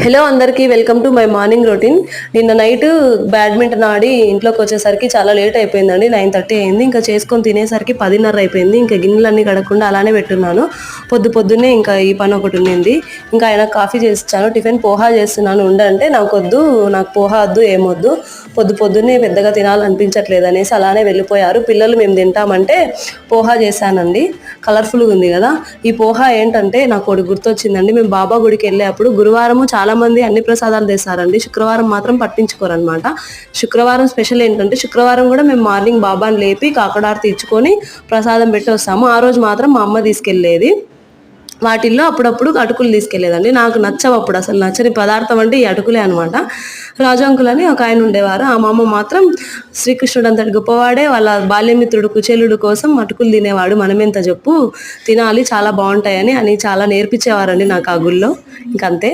Hello అందరికీ welcome to my morning routine. నిన్న night badminton ఆడి ఇంట్లోకి వచ్చేసరికి చాలా లేట్ అయిపోయిందండి. 9:30 అయింది. ఇంకా చేసుకొని తినేసరికి 10:30 అయిపోయింది. ఇంకా గిన్నెలన్నీ కడగకుండా అలానే పెట్టున్నాను. పొద్దున్నే ఇంకా ఈ పని ఒకటి ఉండింది. ఇంకా ఆయన కాఫీ చేసిచ్చాను. టిఫిన్ పోహా చేస్తున్నాను ఉండంటే నాకు పోహా వద్దు ఏమొద్దు, పొద్దున్నే పెద్దగా తినాలనిపించట్లేదు అనేసి అలానే వెళ్ళిపోయారు. పిల్లలు మేము తింటామంటే పోహా చేశానండి. కలర్ఫుల్గా ఉంది కదా. ఈ పోహా ఏంటంటే నాకు ఒకటి గుర్తొచ్చిందండి. మేము బాబా గుడికి వెళ్ళేటప్పుడు గురువారము చాలా మంది అన్ని ప్రసాదాలు తెస్తారండి, శుక్రవారం మాత్రం పట్టించుకోరనమాట. శుక్రవారం స్పెషల్ ఏంటంటే శుక్రవారం కూడా మేము మార్నింగ్ బాబాని లేపి కాకడారతి ఇచ్చుకొని ప్రసాదం పెట్టి వస్తాము. ఆ రోజు మాత్రం మా అమ్మ తీసుకెళ్ళేది. వాటిల్లో అప్పుడప్పుడు అటుకులు తీసుకెళ్లేదండి. నాకు నచ్చవు, అప్పుడు అసలు నచ్చని పదార్థం అంటే ఈ అటుకులే అనమాట. రాజు అంకుల్ అని ఒక ఆయన ఉండేవారు. ఆ మా అమ్మ మాత్రం శ్రీకృష్ణుడు అంతటి గొప్పవాడే వాళ్ళ బాల్యమిత్రుడు కుచేలుడు కోసం అటుకులు తినేవాడు, మనమెంత చెప్పు, తినాలి చాలా బాగుంటాయని చాలా నేర్పించేవారండి నాకు ఆ గుళ్ళో. ఇంకంతే.